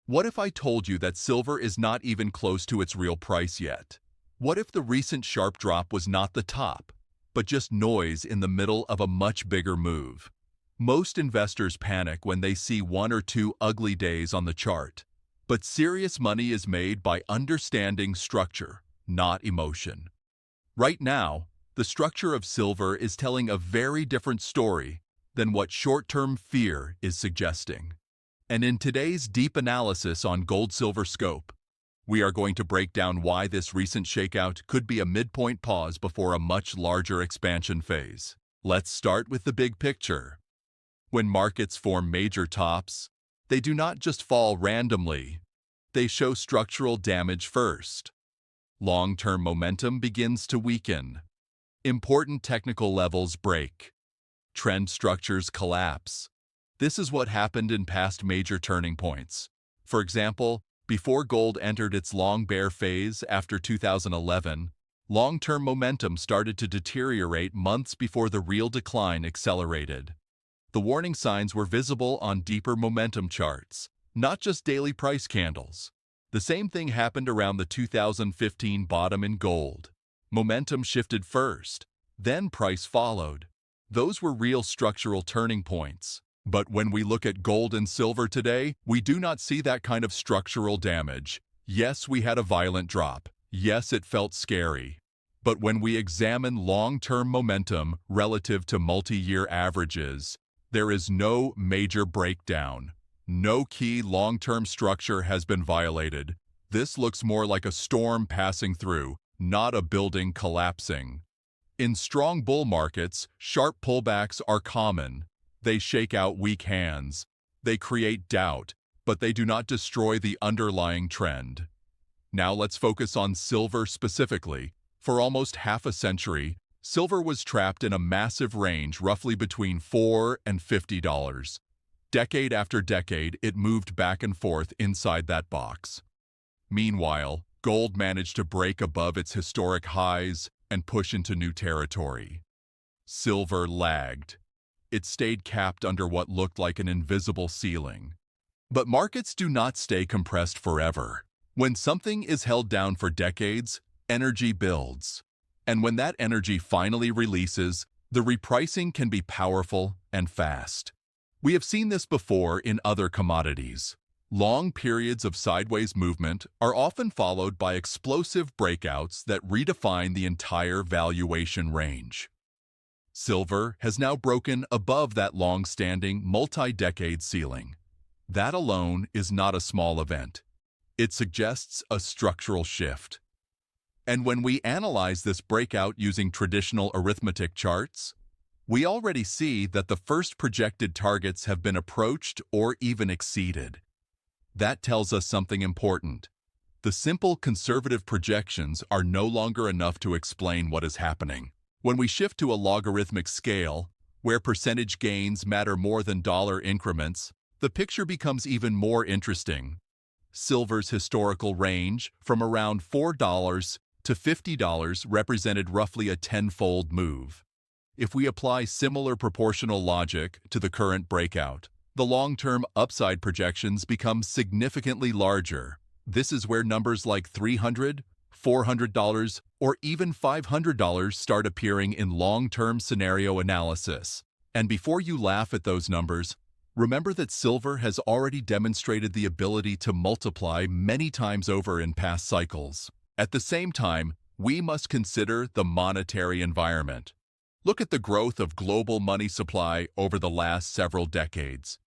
What if I told you that silver is not even close to its real price yet? What if the recent sharp drop was not the top, but just noise in the middle of a much bigger move? Most investors panic when they see one or two ugly days on the chart. But serious money is made by understanding structure, not emotion. Right now, the structure of silver is telling a very different story than what short-term fear is suggesting. And in today's deep analysis on Gold-Silver Scope, we are going to break down why this recent shakeout could be a midpoint pause before a much larger expansion phase. Let's start with the big picture. When markets form major tops, they do not just fall randomly. They show structural damage first. Long-term momentum begins to weaken. Important technical levels break. Trend structures collapse. This is what happened in past major turning points. For example, before gold entered its long bear phase after 2011, long-term momentum started to deteriorate months before the real decline accelerated. The warning signs were visible on deeper momentum charts, not just daily price candles. The same thing happened around the 2015 bottom in gold. Momentum shifted first, then price followed. Those were real structural turning points. But when we look at gold and silver today, we do not see that kind of structural damage. Yes, we had a violent drop. Yes, it felt scary. But when we examine long-term momentum relative to multi-year averages, there is no major breakdown. No key long-term structure has been violated. This looks more like a storm passing through, not a building collapsing. In strong bull markets, sharp pullbacks are common. They shake out weak hands. They create doubt, but they do not destroy the underlying trend. Now let's focus on silver specifically. For almost half a century, silver was trapped in a massive range roughly between $4 and $50. Decade after decade, it moved back and forth inside that box. Meanwhile, gold managed to break above its historic highs and push into new territory. Silver lagged. It stayed capped under what looked like an invisible ceiling. But markets do not stay compressed forever. When something is held down for decades, energy builds. And when that energy finally releases, the repricing can be powerful and fast. We have seen this before in other commodities. Long periods of sideways movement are often followed by explosive breakouts that redefine the entire valuation range. Silver has now broken above that long-standing, multi-decade ceiling. That alone is not a small event. It suggests a structural shift. And when we analyze this breakout using traditional arithmetic charts, we already see that the first projected targets have been approached or even exceeded. That tells us something important. The simple conservative projections are no longer enough to explain what is happening. When we shift to a logarithmic scale, where percentage gains matter more than dollar increments, the picture becomes even more interesting. Silver's historical range, from around $4 to $50, represented roughly a tenfold move. If we apply similar proportional logic to the current breakout, the long-term upside projections become significantly larger. This is where numbers like $300, $400, or even $500 start appearing in long-term scenario analysis. And before you laugh at those numbers, remember that silver has already demonstrated the ability to multiply many times over in past cycles. At the same time, we must consider the monetary environment. Look at the growth of global money supply over the last several decades.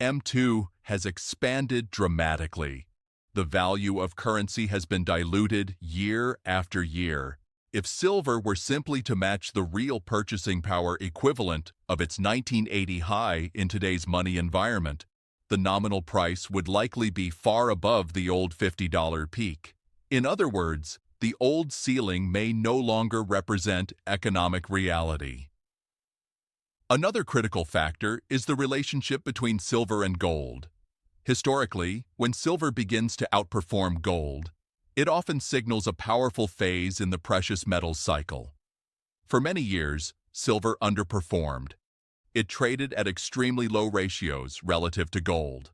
M2 has expanded dramatically. The value of currency has been diluted year after year. If silver were simply to match the real purchasing power equivalent of its 1980 high in today's money environment, the nominal price would likely be far above the old $50 peak. In other words, the old ceiling may no longer represent economic reality. Another critical factor is the relationship between silver and gold. Historically, when silver begins to outperform gold, it often signals a powerful phase in the precious metals cycle. For many years, silver underperformed. It traded at extremely low ratios relative to gold.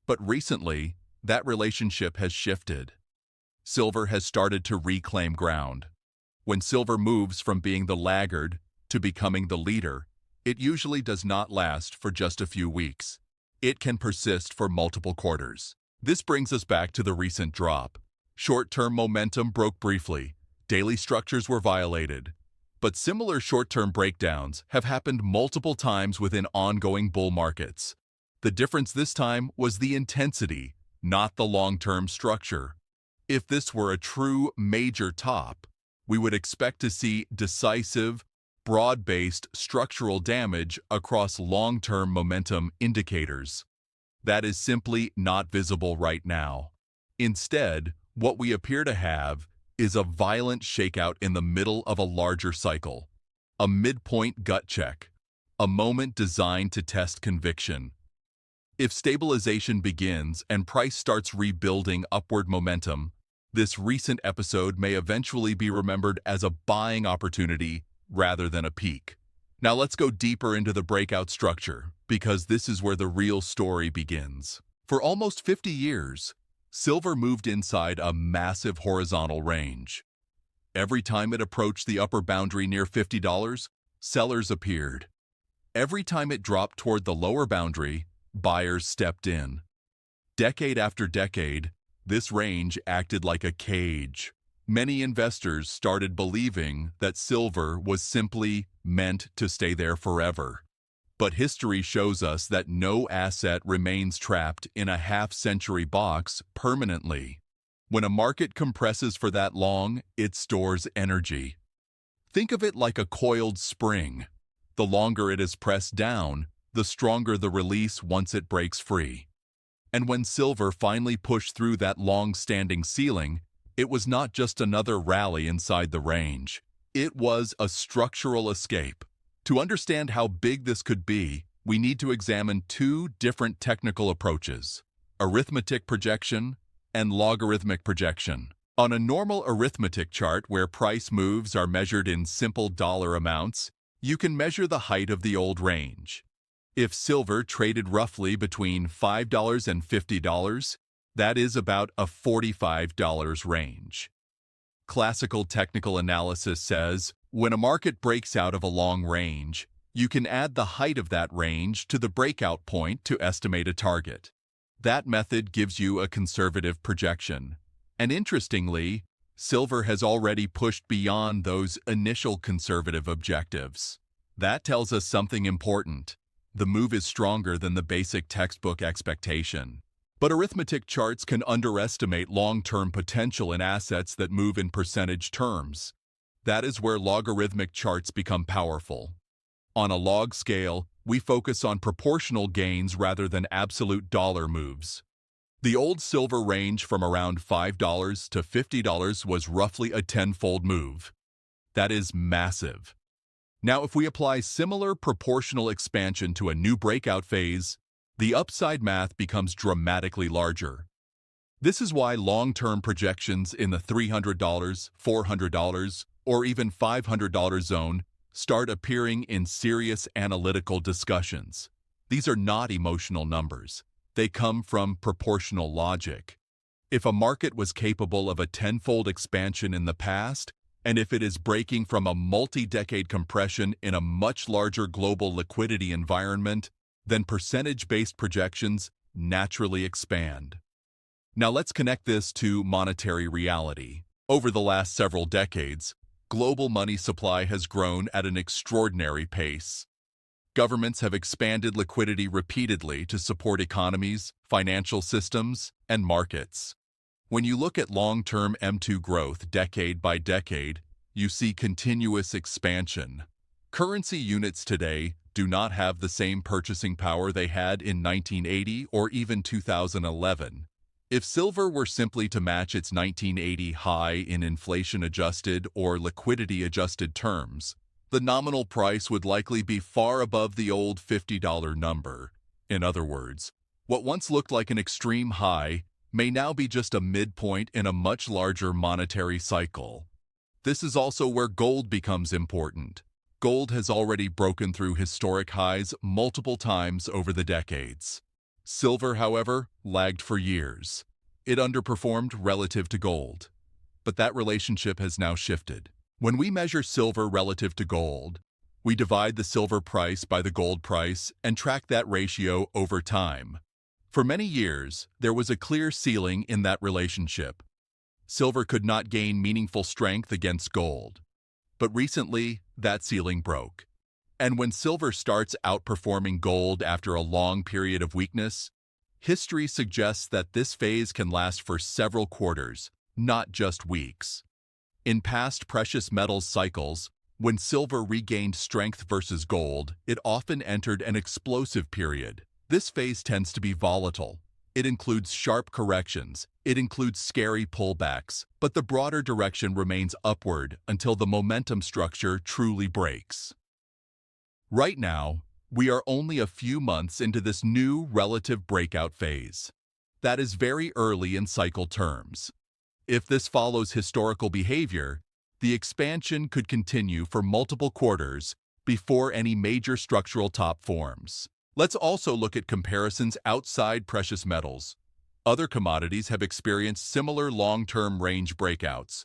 But recently, that relationship has shifted. Silver has started to reclaim ground. When silver moves from being the laggard to becoming the leader, it usually does not last for just a few weeks. It can persist for multiple quarters. This brings us back to the recent drop. Short-term momentum broke briefly. Daily structures were violated. But similar short-term breakdowns have happened multiple times within ongoing bull markets. The difference this time was the intensity, not the long-term structure. If this were a true major top, we would expect to see decisive, broad-based structural damage across long-term momentum indicators. That is simply not visible right now. Instead, what we appear to have is a violent shakeout in the middle of a larger cycle, a midpoint gut check, a moment designed to test conviction. If stabilization begins and price starts rebuilding upward momentum, this recent episode may eventually be remembered as a buying opportunity rather than a peak. Now let's go deeper into the breakout structure, because this is where the real story begins. For almost 50 years, silver moved inside a massive horizontal range. Every time it approached the upper boundary near $50, sellers appeared. Every time it dropped toward the lower boundary, buyers stepped in. Decade after decade, this range acted like a cage. Many investors started believing that silver was simply meant to stay there forever. But history shows us that no asset remains trapped in a half-century box permanently. When a market compresses for that long, it stores energy. Think of it like a coiled spring. The longer it is pressed down, the stronger the release once it breaks free. And when silver finally pushed through that long-standing ceiling, it was not just another rally inside the range. It was a structural escape. To understand how big this could be, we need to examine two different technical approaches: arithmetic projection and logarithmic projection. On a normal arithmetic chart where price moves are measured in simple dollar amounts, you can measure the height of the old range. If silver traded roughly between $5 and $50, that is about a $45 range. Classical technical analysis says, when a market breaks out of a long range, you can add the height of that range to the breakout point to estimate a target. That method gives you a conservative projection. And interestingly, silver has already pushed beyond those initial conservative objectives. That tells us something important. The move is stronger than the basic textbook expectation. But arithmetic charts can underestimate long-term potential in assets that move in percentage terms. That is where logarithmic charts become powerful. On a log scale, we focus on proportional gains rather than absolute dollar moves. The old silver range from around $5 to $50 was roughly a tenfold move. That is massive. Now, if we apply similar proportional expansion to a new breakout phase, the upside math becomes dramatically larger. This is why long-term projections in the $300, $400, or even $500 zone start appearing in serious analytical discussions. These are not emotional numbers. They come from proportional logic. If a market was capable of a tenfold expansion in the past, and if it is breaking from a multi-decade compression in a much larger global liquidity environment, then percentage-based projections naturally expand. Now let's connect this to monetary reality. Over the last several decades, global money supply has grown at an extraordinary pace. Governments have expanded liquidity repeatedly to support economies, financial systems, and markets. When you look at long-term M2 growth decade by decade, you see continuous expansion. Currency units today do not have the same purchasing power they had in 1980 or even 2011. If silver were simply to match its 1980 high in inflation-adjusted or liquidity-adjusted terms, the nominal price would likely be far above the old $50 number. In other words, what once looked like an extreme high may now be just a midpoint in a much larger monetary cycle. This is also where gold becomes important. Gold has already broken through historic highs multiple times over the decades. Silver, however, lagged for years. it underperformed relative to gold. But that relationship has now shifted. When we measure silver relative to gold, we divide the silver price by the gold price and track that ratio over time. For many years, there was a clear ceiling in that relationship. Silver could not gain meaningful strength against gold. But recently, that ceiling broke. And when silver starts outperforming gold after a long period of weakness, history suggests that this phase can last for several quarters, not just weeks. In past precious metals cycles, when silver regained strength versus gold, it often entered an explosive period. This phase tends to be volatile. It includes sharp corrections, it includes scary pullbacks, but the broader direction remains upward until the momentum structure truly breaks. Right now, we are only a few months into this new relative breakout phase. That is very early in cycle terms. If this follows historical behavior, the expansion could continue for multiple quarters before any major structural top forms. Let's also look at comparisons outside precious metals. Other commodities have experienced similar long-term range breakouts.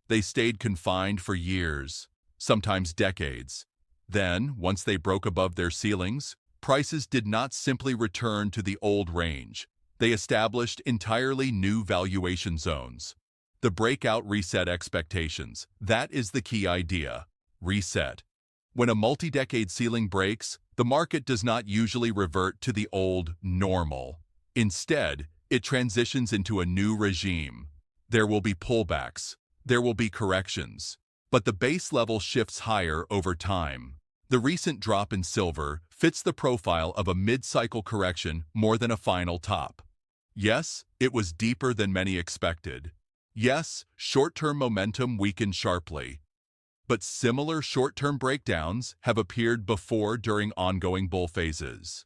They stayed confined for years, sometimes decades. Then, once they broke above their ceilings, prices did not simply return to the old range. They established entirely new valuation zones. The breakout reset expectations. That is the key idea. Reset. When a multi-decade ceiling breaks, the market does not usually revert to the old normal. Instead, it transitions into a new regime. There will be pullbacks. There will be corrections. But the base level shifts higher over time. The recent drop in silver fits the profile of a mid-cycle correction more than a final top. Yes, it was deeper than many expected. Yes, short-term momentum weakened sharply. But similar short-term breakdowns have appeared before during ongoing bull phases.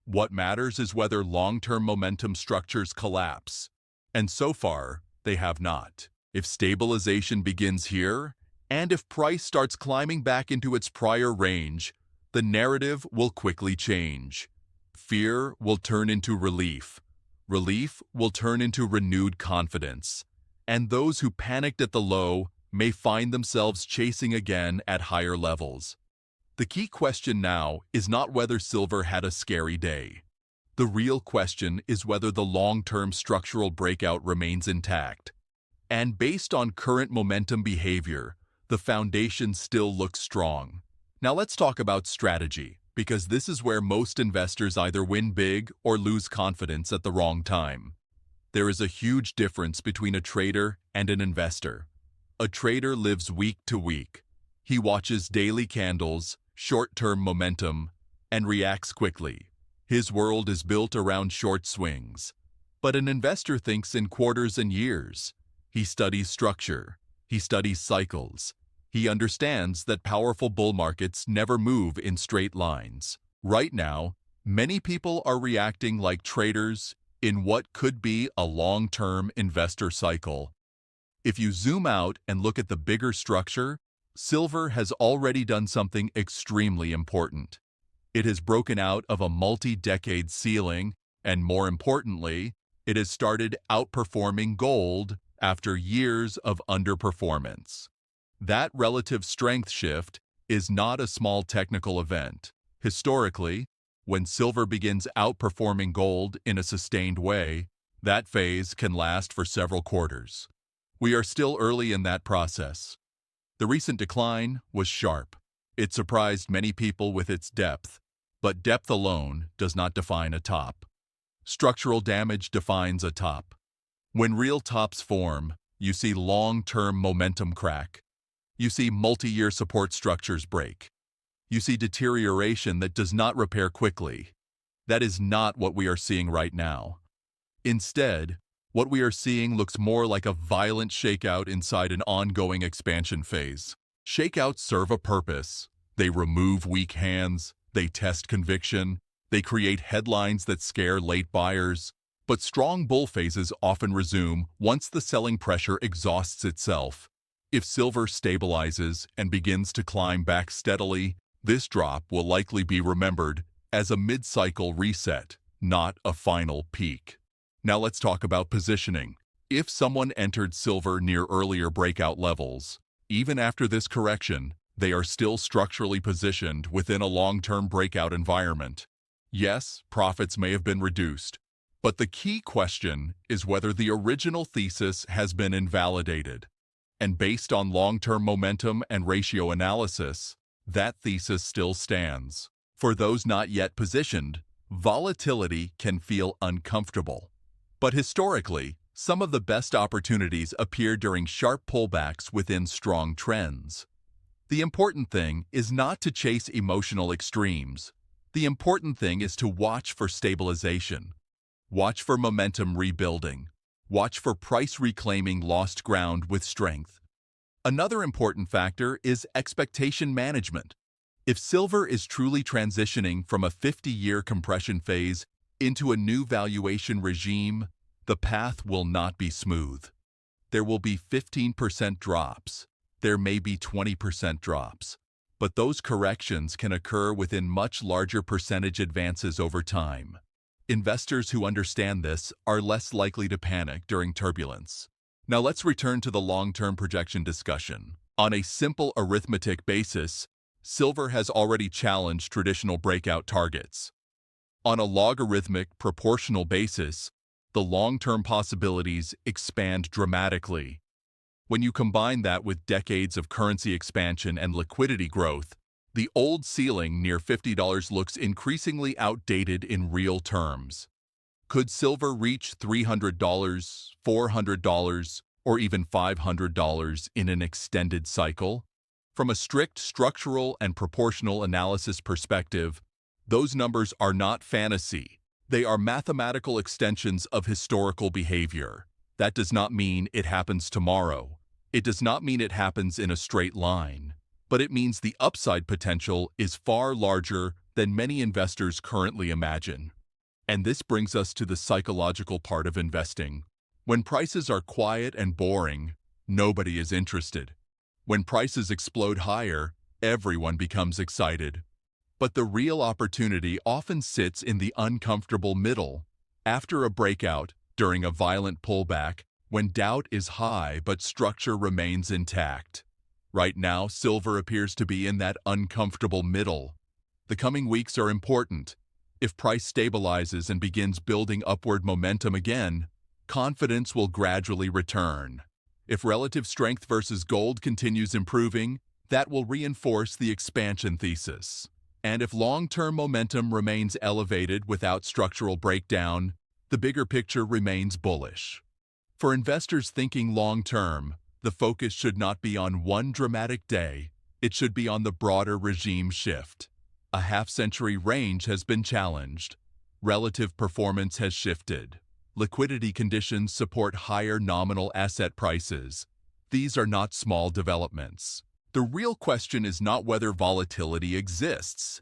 What matters is whether long-term momentum structures collapse. And so far, they have not. If stabilization begins here, and if price starts climbing back into its prior range, the narrative will quickly change. Fear will turn into relief. Relief will turn into renewed confidence. And those who panicked at the low may find themselves chasing again at higher levels. The key question now is not whether silver had a scary day. The real question is whether the long-term structural breakout remains intact. And based on current momentum behavior, the foundation still looks strong. Now let's talk about strategy, because this is where most investors either win big or lose confidence at the wrong time. There is a huge difference between a trader and an investor. A trader lives week to week. He watches daily candles, short-term momentum, and reacts quickly. His world is built around short swings. But an investor thinks in quarters and years. He studies structure. He studies cycles. He understands that powerful bull markets never move in straight lines. Right now, many people are reacting like traders in what could be a long-term investor cycle. If you zoom out and look at the bigger structure, silver has already done something extremely important. It has broken out of a multi-decade ceiling, and more importantly, it has started outperforming gold after years of underperformance. That relative strength shift is not a small technical event. Historically, when silver begins outperforming gold in a sustained way, that phase can last for several quarters. We are still early in that process. The recent decline was sharp. It surprised many people with its depth, but depth alone does not define a top. Structural damage defines a top. When real tops form, you see long-term momentum crack. You see multi-year support structures break. You see deterioration that does not repair quickly. That is not what we are seeing right now. Instead, what we are seeing looks more like a violent shakeout inside an ongoing expansion phase. Shakeouts serve a purpose. They remove weak hands, they test conviction, they create headlines that scare late buyers. But strong bull phases often resume once the selling pressure exhausts itself. If silver stabilizes and begins to climb back steadily, this drop will likely be remembered as a mid-cycle reset, not a final peak. Now let's talk about positioning. If someone entered silver near earlier breakout levels, even after this correction, they are still structurally positioned within a long-term breakout environment. Yes, profits may have been reduced, but the key question is whether the original thesis has been invalidated. And based on long-term momentum and ratio analysis, that thesis still stands. For those not yet positioned, volatility can feel uncomfortable. But historically, some of the best opportunities appear during sharp pullbacks within strong trends. The important thing is not to chase emotional extremes. The important thing is to watch for stabilization. Watch for momentum rebuilding. Watch for price reclaiming lost ground with strength. Another important factor is expectation management. If silver is truly transitioning from a 50-year compression phase into a new valuation regime, the path will not be smooth. There will be 15% drops. There may be 20% drops. But those corrections can occur within much larger percentage advances over time. Investors who understand this are less likely to panic during turbulence. Now let's return to the long-term projection discussion. On a simple arithmetic basis, silver has already challenged traditional breakout targets. On a logarithmic proportional basis, the long-term possibilities expand dramatically. When you combine that with decades of currency expansion and liquidity growth, the old ceiling near $50 looks increasingly outdated in real terms. Could silver reach $300, $400, or even $500 in an extended cycle? From a strict structural and proportional analysis perspective, those numbers are not fantasy. They are mathematical extensions of historical behavior. That does not mean it happens tomorrow. It does not mean it happens in a straight line. But it means the upside potential is far larger than many investors currently imagine. And this brings us to the psychological part of investing. When prices are quiet and boring, nobody is interested. When prices explode higher, everyone becomes excited. But the real opportunity often sits in the uncomfortable middle. After a breakout, during a violent pullback, when doubt is high but structure remains intact. Right now, silver appears to be in that uncomfortable middle. The coming weeks are important. If price stabilizes and begins building upward momentum again, confidence will gradually return. If relative strength versus gold continues improving, that will reinforce the expansion thesis. And if long-term momentum remains elevated without structural breakdown, the bigger picture remains bullish. For investors thinking long-term, the focus should not be on one dramatic day, it should be on the broader regime shift. A half-century range has been challenged. Relative performance has shifted. Liquidity conditions support higher nominal asset prices. These are not small developments. The real question is not whether volatility exists.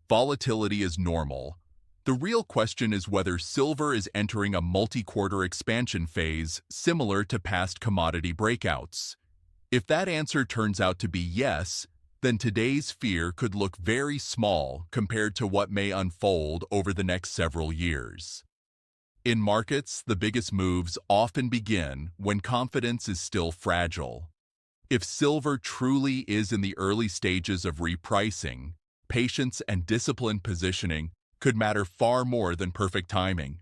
Volatility is normal. The real question is whether silver is entering a multi-quarter expansion phase similar to past commodity breakouts. If that answer turns out to be yes, then today's fear could look very small compared to what may unfold over the next several years. In markets, the biggest moves often begin when confidence is still fragile. If silver truly is in the early stages of repricing, patience and disciplined positioning could matter far more than perfect timing.